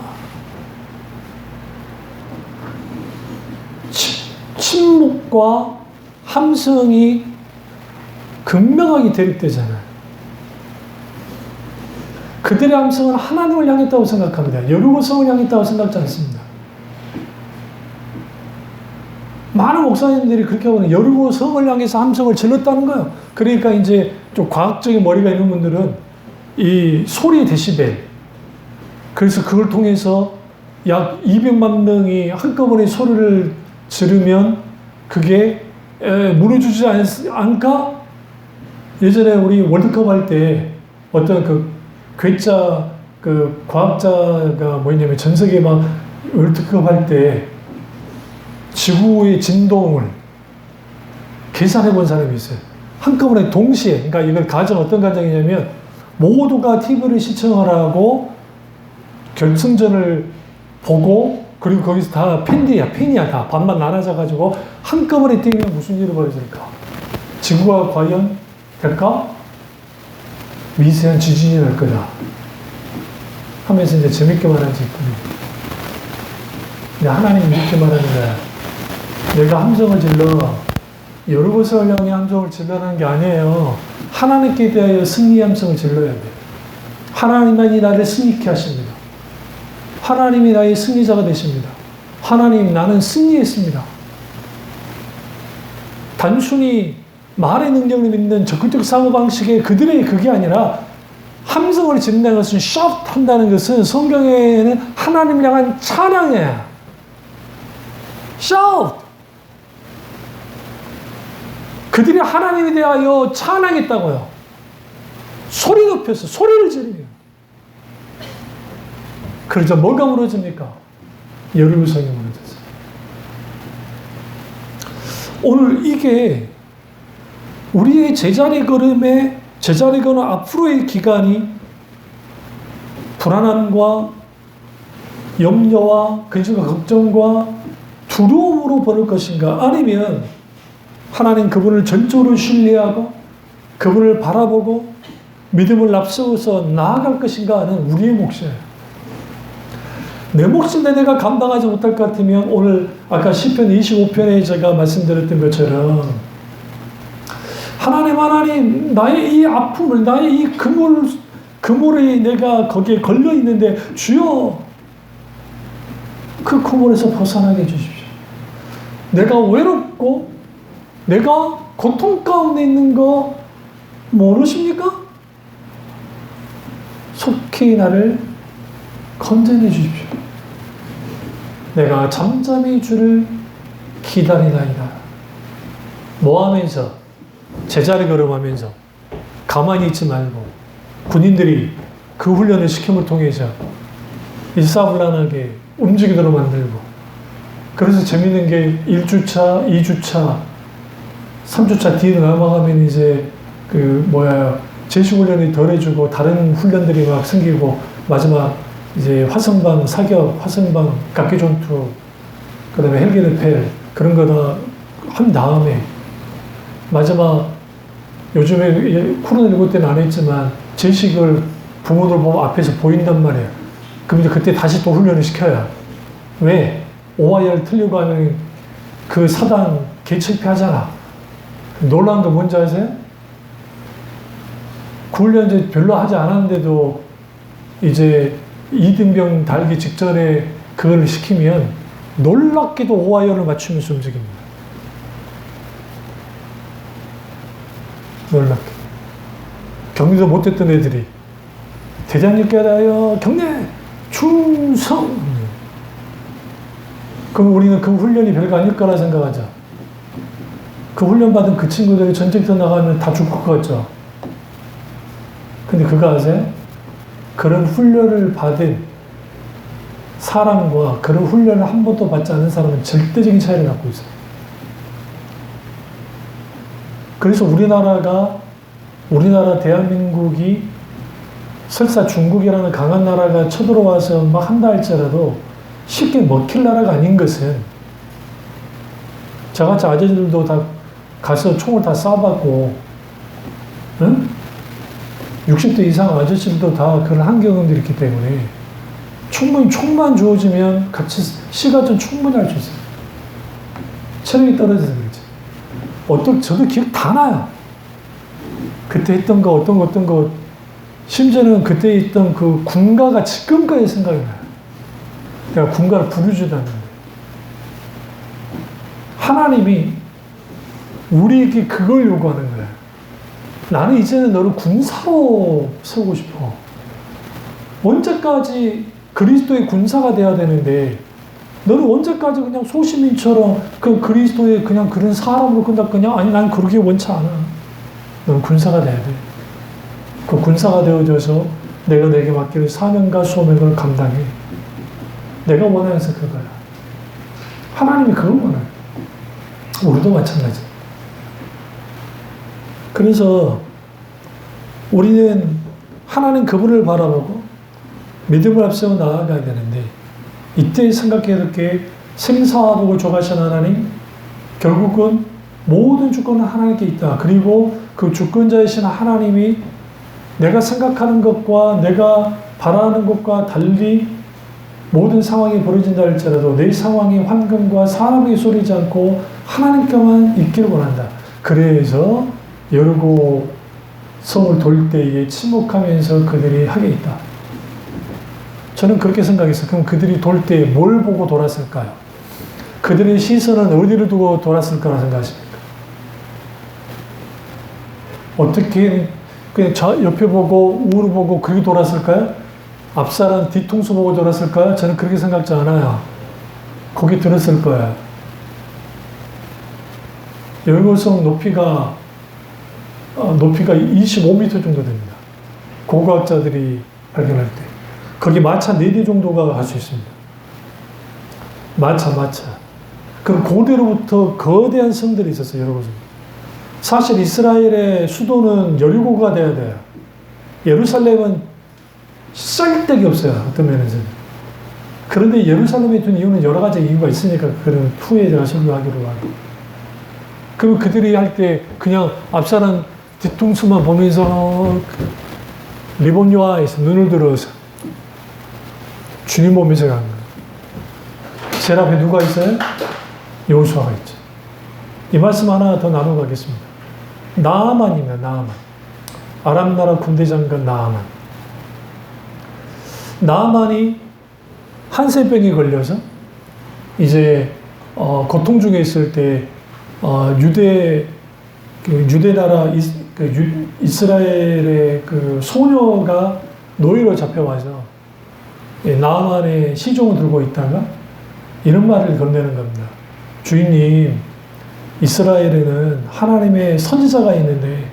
침묵과 함성이 극명하게 대립되잖아요. 그들의 함성은 하나님을 향했다고 생각합니다. 여리고성을 향했다고 생각지 않습니다. 많은 목사님들이 그렇게 하거든요. 여리고성을 향해서 함성을 질렀다는 거예요. 그러니까 이제 좀 과학적인 머리가 있는 분들은 이 소리 데시벨, 그래서 그걸 통해서 약 200만 명이 한꺼번에 소리를 지르면 그게 무너지지 않을까? 예전에 우리 월드컵 할 때 어떤 과학자가 뭐냐면 전 세계 막 월드컵 할 때 지구의 진동을 계산해 본 사람이 있어요. 한꺼번에 동시에, 그러니까 이걸 어떤 가정이냐면 모두가 TV를 시청을 하고 결승전을 보고, 그리고 거기서 다 팬이야. 다 반만 나눠져가지고 한꺼번에 뛰면 무슨 일이 벌어질까? 지구가 과연 될까? 미세한 지진이 날 거다 하면서 이제 재밌게 말하는 짓뿐이에요. 근데 하나님이 이렇게 말하는 거야. 내가 함성을 질러, 여리고성을 향해 함성을 질러라는 게 아니에요. 하나님께 대하여 승리의 함성을 질러야 돼. 하나님만이 나를 승리케 하십니다. 하나님이 나의 승리자가 되십니다. 하나님, 나는 승리했습니다. 단순히 말의 능력을 믿는 적극적 사고방식의 그들의 그게 아니라, 함성을 짓는다는 것은 샤우트한다는 것은 성경에는 하나님을 향한 찬양이에요. 샤우트! 그들이 하나님에 대하여 찬양했다고요. 소리 높여서 소리를 지르며. 그러자 뭐가 무너집니까? 여리고성이 무너졌어요. 오늘 이게 우리의 제자리 걸음 앞으로의 기간이 불안함과 염려와 근심과 걱정과 두려움으로 보낼 것인가? 아니면 하나님 그분을 전적으로 신뢰하고 그분을 바라보고 믿음을 앞세워서 나아갈 것인가 하는 우리의 몫이에요. 내 몫인데 내가 감당하지 못할 것 같으면 오늘 아까 시편 25편에 제가 말씀드렸던 것처럼 하나님 나의 이 아픔을 나의 이 그물이 내가 거기에 걸려 있는데 주여 그 그물에서 벗어나게 해주십시오. 내가 외롭고 내가 고통 가운데 있는 거 모르십니까? 속히 나를 건져내 주십시오. 내가 잠잠히 주를 기다리나이다. 뭐 하면서? 제자리 걸음하면서 가만히 있지 말고 군인들이 그 훈련을 시킴을 통해서 일사불란하게 움직이도록 만들고, 그래서 재밌는 게 1주차, 2주차, 3주차 뒤로 넘어가면 이제 제식훈련이 덜해지고 다른 훈련들이 막 생기고 마지막 이제 화성방 사격, 화성방 각기전투, 그 다음에 헬기 레펠 그런 거 다 한 다음에 마지막 요즘에 코로나19 때는 안 했지만 제식을 부모들 보면 앞에서 보인단 말이에요. 그럼 이제 그때 다시 또 훈련을 시켜요. 왜? OIR 틀리고 하면 그 사단 개철폐하잖아. 놀라운 거 뭔지 아세요? 그 훈련 이제 별로 하지 않았는데도 이제 이등병 달기 직전에 그걸 시키면 놀랍게도 OIR을 맞추면서 움직입니다. 놀랍게. 경리도 못했던 애들이 대장님께라요 경례 충성. 그럼 우리는 그 훈련이 별거 아닐 거라 생각하자. 그 훈련 받은 그 친구들이 전쟁터 나가면 다 죽을 것 같죠. 근데 그거 아세요? 그런 훈련을 받은 사람과 그런 훈련을 한 번도 받지 않은 사람은 절대적인 차이를 갖고 있어요. 그래서 우리나라 대한민국이 설사 중국이라는 강한 나라가 쳐들어와서 막 한다 할지라도 쉽게 먹힐 나라가 아닌 것은, 저같이 아저씨들도 다 가서 총을 다 쏴봤고, 응? 60대 이상 아저씨들도 다 그런 환경들이 있기 때문에 충분히 총만 주어지면 같이 시가전 충분히 할 수 있어요. 체력이 떨어져서 그렇지. 저도 기억 다 나요. 그때 했던 거, 어떤 거, 심지어는 그때 있던 그 군가가 지금까지 생각이 나요. 내가 군가를 부르지도 않는데. 하나님이 우리에게 그걸 요구하는 거예요. 나는 이제는 너를 군사로 세우고 싶어. 언제까지 그리스도의 군사가 돼야 되는데, 너는 언제까지 그냥 소시민처럼 그 그리스도의 그냥 그런 사람으로 그냥 아니 난 그러기 원치 않아. 넌 군사가 돼야 돼. 그 군사가 되어져서 내가 내게 맡기는 사명과 소명을 감당해. 내가 원하는 것은 그거야. 하나님이 그걸 원해요. 우리도 마찬가지. 그래서 우리는 하나님 그분을 바라보고 믿음을 앞세워 나아가야 되는데, 이때 생각해야 될 게 생사화복을 조가신 하나님, 결국은 모든 주권은 하나님께 있다. 그리고 그 주권자이신 하나님이 내가 생각하는 것과 내가 바라는 것과 달리 모든 상황이 벌어진다 할지라도 내 상황의 환경과 사람이 쏘리지 않고 하나님께만 있기를 원한다. 그래서 여리고 성을 돌 때에 침묵하면서 그들이 하게 있다. 저는 그렇게 생각했어요. 그럼 그들이 돌 때 뭘 보고 돌았을까요? 그들의 시선은 어디를 두고 돌았을 거라 생각하십니까? 어떻게 그냥 옆에 보고 우로 보고 그렇게 돌았을까요? 앞사람 뒤통수 보고 돌았을까요? 저는 그렇게 생각지 않아요. 거기 들었을 거예요. 여리고성 높이가 25m 정도 됩니다. 고고학자들이 발견할 때. 거기 마차 4대 정도가 갈 수 있습니다. 마차. 그럼 고대로부터 거대한 성들이 있었어요, 여러분. 사실 이스라엘의 수도는 여리고가 돼야 돼요. 예루살렘은 쓸데기 없어요, 어떤 면에서는. 그런데 예루살렘에 둔 이유는 여러 가지 이유가 있으니까 그런 후에 제가 설교하기로 하고. 그럼 그들이 할 때 그냥 앞사람 뒤통수만 보면서 리본요아에서 눈을 들어서 주님 보면서 가는 거예요. 제일 앞에 누가 있어요? 여호수아가 있죠. 이 말씀 하나 더 나눠가겠습니다. 나아만입니다. 나아만. 아람 나라 군대 장관 나아만. 나아만이 한센병에 걸려서 이제 고통 중에 있을 때 유대 나라 이스라엘의 그 소녀가 노예로 잡혀와서 나아만의 시종을 들고 있다가 이런 말을 건네는 겁니다. 주인님, 이스라엘에는 하나님의 선지자가 있는데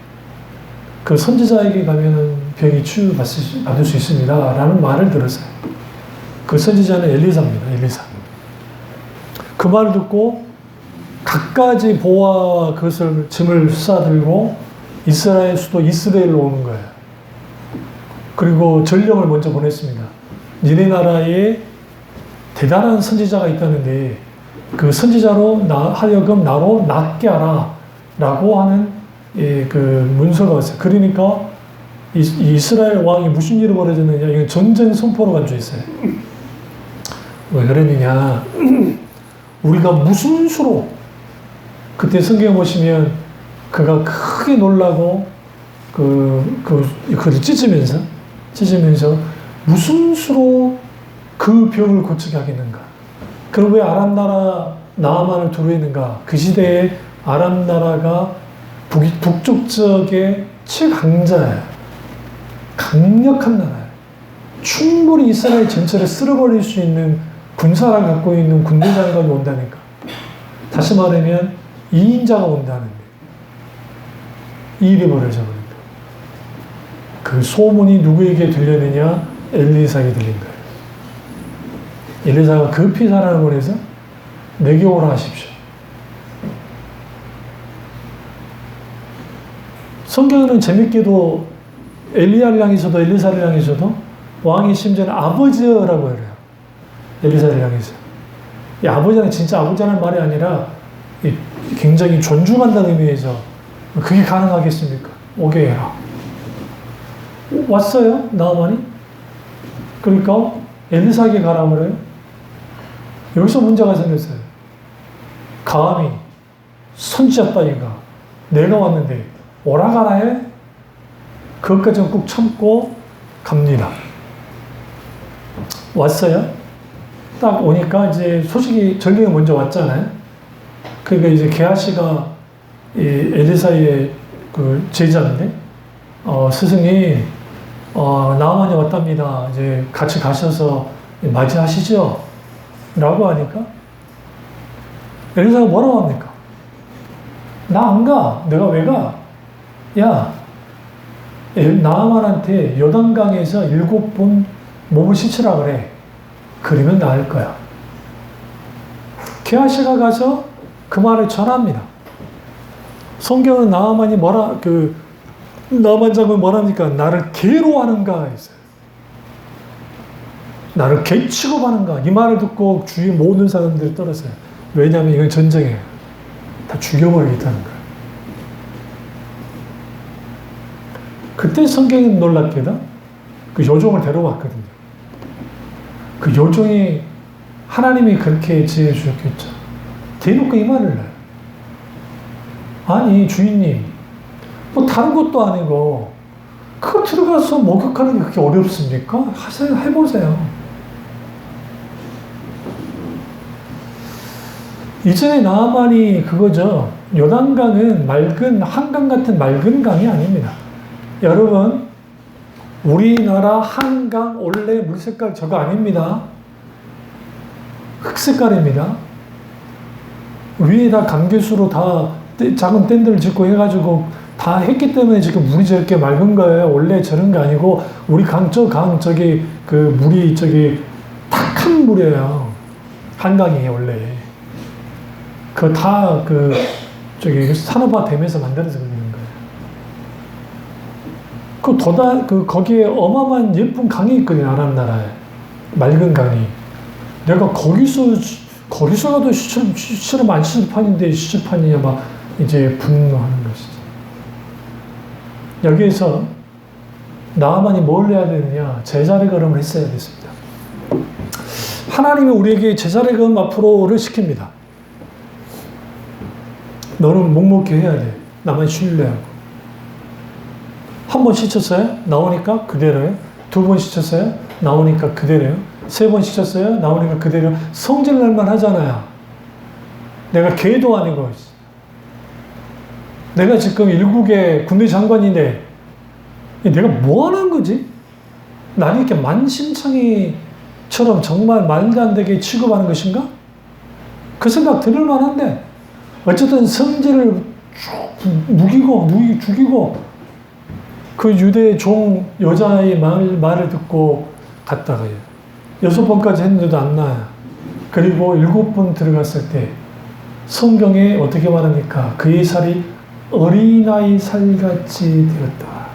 그 선지자에게 가면은 병이 치유받을 수 있습니다. 라는 말을 들었어요. 그 선지자는 엘리사입니다. 엘리사. 그 말을 듣고 갖가지 보화와 그것을 짐을 싸들고 이스라엘 수도 이스라엘로 오는 거예요. 그리고 전령을 먼저 보냈습니다. 니네 나라에 대단한 선지자가 있다는데 그 선지자로 하여금 나로 낫게 하라 라고 하는 그 문서가 왔어요. 그러니까 이스라엘 왕이 무슨 일이 벌어졌느냐, 이건 전쟁 선포로 간주 있어요. 왜 그랬느냐, 우리가 무슨 수로, 그때 성경에 보시면 그가 크게 놀라고 그를 찢으면서 무슨 수로 그 병을 고치게 하겠는가. 그럼 왜 아람 나라 나아만을 두루했는가? 그 시대에 아람 나라가 북쪽 지역의 최강자예요. 강력한 나라예요. 충분히 이스라엘 전체를 쓸어버릴 수 있는 군사를 갖고 있는 군대 장관이 온다니까. 다시 말하면 2인자가 온다는데 이 일이 벌어져 버린다. 그 소문이 누구에게 들렸느냐? 엘리사에게 들린 거예요. 엘리사가 급히 사람을 보내서 내게 오라 하십시오. 성경은 재밌게도 엘리야를 향해서도 엘리사를 향해서도 왕이 심지어는 아버지라고 해요. 엘리사를 향해서. 이 아버지는 진짜 아버지라는 말이 아니라 굉장히 존중한다는 의미에서 그게 가능하겠습니까? 오게 해라. 왔어요? 나아만이? 그러니까 엘리사에게 가라 그래요. 여기서 문제가 생겼어요. 감히 선지자 따위가 내가 왔는데 오라 가라 해? 그것까지는 꾹 참고 갑니다. 왔어요. 딱 오니까 이제 소식이 전령이 먼저 왔잖아요. 그러니까 이제 게하시가 엘리사의 그 제자인데, 스승님, 나아만이 왔답니다. 이제 같이 가셔서 맞이하시죠. 라고 하니까 엘리사가 뭐라고 합니까? 나 안 가. 내가 왜 가? 야, 나아만한테 요단강에서 7번 몸을 씻으라 그래. 그러면 나을 거야. 게하시가 가서 그 말을 전합니다. 성경은 나아만이 나아만 장군 뭐랍니까? 나를 개로 하는가 했어요. 나를 개 취급하는가? 이 말을 듣고 주위 모든 사람들이 떨었어요. 왜냐하면 이건 전쟁이에요. 다 죽여버리겠다는 거예요. 그때 성경이 놀랍게도 그 요종을 데려왔거든요. 그 요종이 하나님이 그렇게 지혜 주셨겠죠. 대놓고 이 말을 해요. 아니 주인님, 뭐 다른 것도 아니고 그거 들어가서 목욕하는 게 그렇게 어렵습니까? 하세요, 해보세요. 이전에 나아만이 그거죠. 요단강은 맑은 한강 같은 맑은 강이 아닙니다. 여러분, 우리나라 한강 원래 물 색깔 저거 아닙니다. 흑색깔입니다. 위에다 감개수로 다 작은 밴드를 짓고 해가지고 다 했기 때문에 지금 물이 저렇게 맑은 거예요. 원래 저런 게 아니고 우리 저기 그 물이 저기 탁한 물이에요. 한강이 원래. 그거 다 저기 산업화 되면서 만들어서 그러는 거예요. 거기에 어마어마한 예쁜 강이 있거든요. 아람 나라에. 맑은 강이. 내가 거기서 가도 시처럼 안 시접하는데 시접하느냐 막 이제 분노하는 것이죠. 여기에서 나아만이 뭘 해야 되느냐? 제자리 걸음을 했어야 됐습니다. 하나님이 우리에게 제자리 걸음 앞으로를 시킵니다. 너는 묵묵히 해야 돼. 나만 신뢰하고. 한 번 시켰어요? 나오니까 그대로요. 두 번 시켰어요? 나오니까 그대로요. 세 번 시켰어요? 나오니까 그대로. 성질 날만 하잖아요. 내가 개도 아니고. 내가 지금 일국의 군대 장관인데 내가 뭐 하는 거지? 나를 이렇게 만신창이처럼 정말 말도 안 되게 취급하는 것인가? 그 생각 들을 만한데 어쨌든 성질을 죽이고 그 유대 종 여자의 말을 듣고 갔다가요. 6번까지 했는데도 안 나요. 그리고 7번 들어갔을 때 성경에 어떻게 말합니까? 그의 살이 어린아이 살같이 되었다.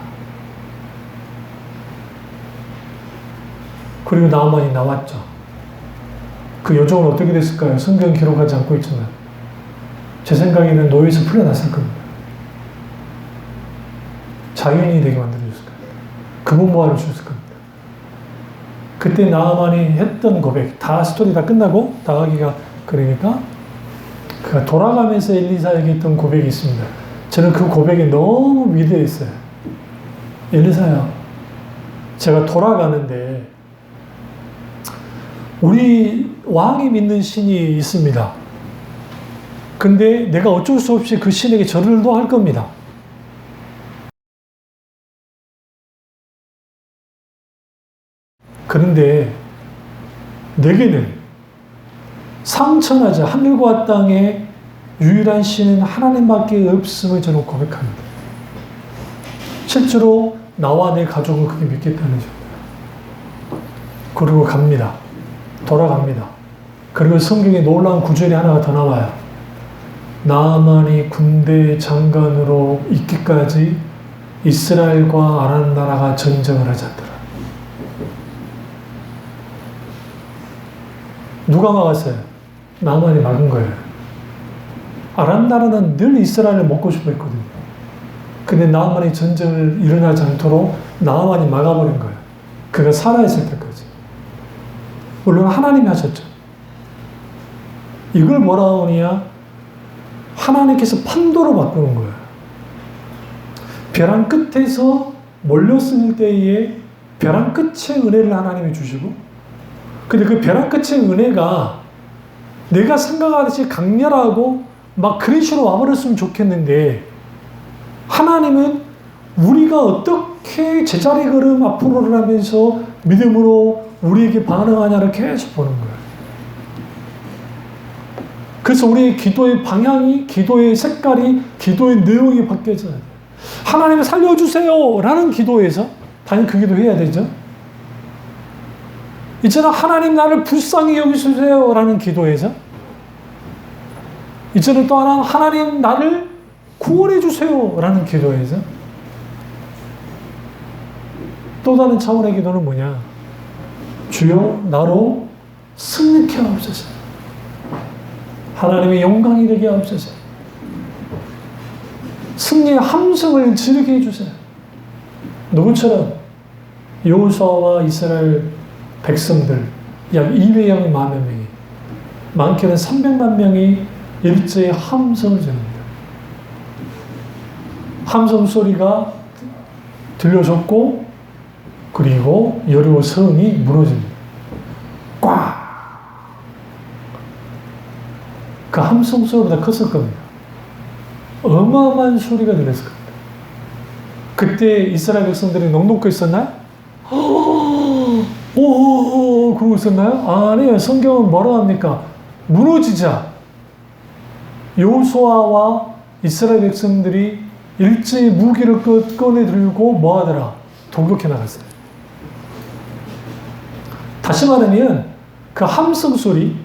그리고 나아만이 나왔죠. 그 여종은 어떻게 됐을까요? 성경 기록하지 않고 있지만 제 생각에는 노예에서 풀려났을 겁니다. 자연인이 되게 만들어줬을 겁니다. 금은보화를 주셨을 겁니다. 그때 나아만이 했던 고백, 다 스토리 다 끝나고 나가기가 그러니까 그가 돌아가면서 엘리사에게 했던 고백이 있습니다. 저는 그 고백이 너무 위대했어요. 엘리사야, 제가 돌아가는데 우리 왕이 믿는 신이 있습니다. 근데 내가 어쩔 수 없이 그 신에게 절을도 할 겁니다. 그런데 내게는 상천하자 하늘과 땅에 유일한 신은 하나님밖에 없음을 저는 고백합니다. 실제로 나와 내 가족은 그렇게 믿겠다는 점. 그리고 갑니다. 돌아갑니다. 그리고 성경에 놀라운 구절이 하나가 더 나와요. 나아만이 군대 장관으로 있기까지 이스라엘과 아람 나라가 전쟁을 하자더라. 누가 막았어요? 나아만이 막은 거예요. 아람 나라는 늘 이스라엘을 먹고 싶어 했거든요. 근데 나아만이 전쟁을 일어나지 않도록 나아만이 막아버린 거예요. 그가 살아있을 때까지. 물론 하나님이 하셨죠. 이걸 뭐라 하느냐? 하나님께서 판도로 바꾸는 거예요. 벼랑 끝에서 몰렸을 때에 벼랑 끝에 은혜를 하나님이 주시고, 근데 그 벼랑 끝의 은혜가 내가 생각하듯이 강렬하고 막 그런 식으로 와버렸으면 좋겠는데, 하나님은 우리가 어떻게 제자리 걸음 앞으로를 하면서 믿음으로 우리에게 반응하냐를 계속 보는 거예요. 그래서 우리의 기도의 방향이, 기도의 색깔이, 기도의 내용이 바뀌어져야 돼요. 하나님 살려주세요 라는 기도에서 당연히 그 기도 해야 되죠. 이제는 하나님 나를 불쌍히 여기주세요 라는 기도에서, 이제는 또 하나 하나님 나를 구원해 주세요 라는 기도에서, 또 다른 차원의 기도는 뭐냐? 주여 나로 승리케 하옵소서. 하나님의 영광이 되게 하옵소서. 승리의 함성을 지르게 해주세요. 누구처럼? 여호수아와 이스라엘 백성들 약 200만 명이, 많게는 300만 명이 일제히 함성을 지릅니다. 함성 소리가 들려졌고, 그리고 여리고 성이 무너집니다. 꽉! 그 함성 소리보다 컸을 겁니다. 어마어마한 소리가 들렸을 겁니다. 그때 이스라엘 백성들이 넉넉히 있었나요? 오, 그러고 있었나요? 아니에요. 성경은 뭐라고 합니까? 무너지자 여호수아와 이스라엘 백성들이 일제히 무기를 꺼내 들고 뭐 하더라? 돌격해 나갔어요. 다시 말하면 그 함성 소리,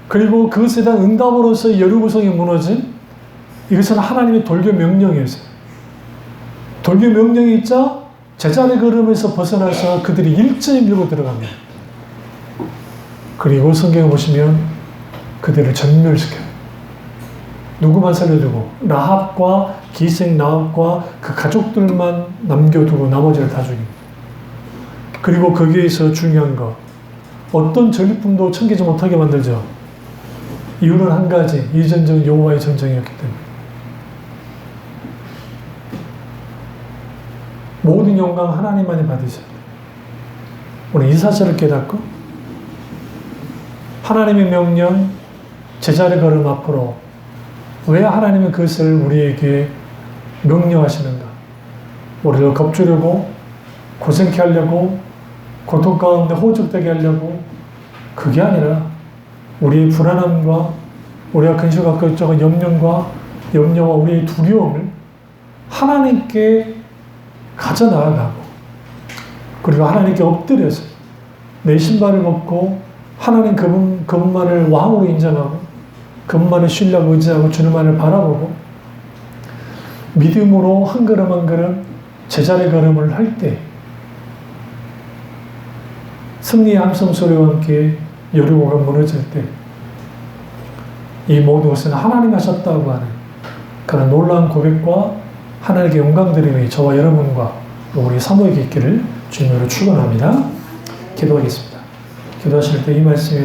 그리고 그것에 대한 응답으로서 여리고성이 무너진, 이것은 하나님의 돌교 명령이었어요. 돌교 명령이 있자 제자리 걸음에서 벗어나서 그들이 일제히 밀고 들어갑니다. 그리고 성경을 보시면 그들을 전멸시켜요. 누구만 살려두고 라합과 기생 라합과 그 가족들만 남겨두고 나머지를 다 죽입니다. 그리고 거기에서 중요한 거, 어떤 전리품도 챙기지 못하게 만들죠. 이유는 한 가지, 이 전쟁은 여호와의 전쟁이었기 때문에. 모든 영광 하나님만이 받으셔야 돼요. 우리 이 사실을 깨닫고 하나님의 명령, 제자리 걸음 앞으로 왜 하나님은 그것을 우리에게 명령하시는가? 우리를 겁주려고, 고생케 하려고, 고통 가운데 호적되게 하려고, 그게 아니라 우리의 불안함과 우리가 근심 갖고 있던 염려와 우리의 두려움을 하나님께 가져나가고, 그리고 하나님께 엎드려서 내 신발을 벗고 하나님 그분만을 왕으로 인정하고 그분만을 신뢰하고 의지하고 주님만을 바라보고 믿음으로 한 걸음 한 걸음 제자리 걸음을 할 때 승리의 함성 소리와 함께 여리고가 무너질 때 이 모든 것은 하나님 하셨다고 하는 그런 놀라운 고백과 하나님께 영광 드림이 저와 여러분과 우리 사모에게 있기를 주님으로 축원합니다. 기도하겠습니다. 기도하실 때 이 말씀이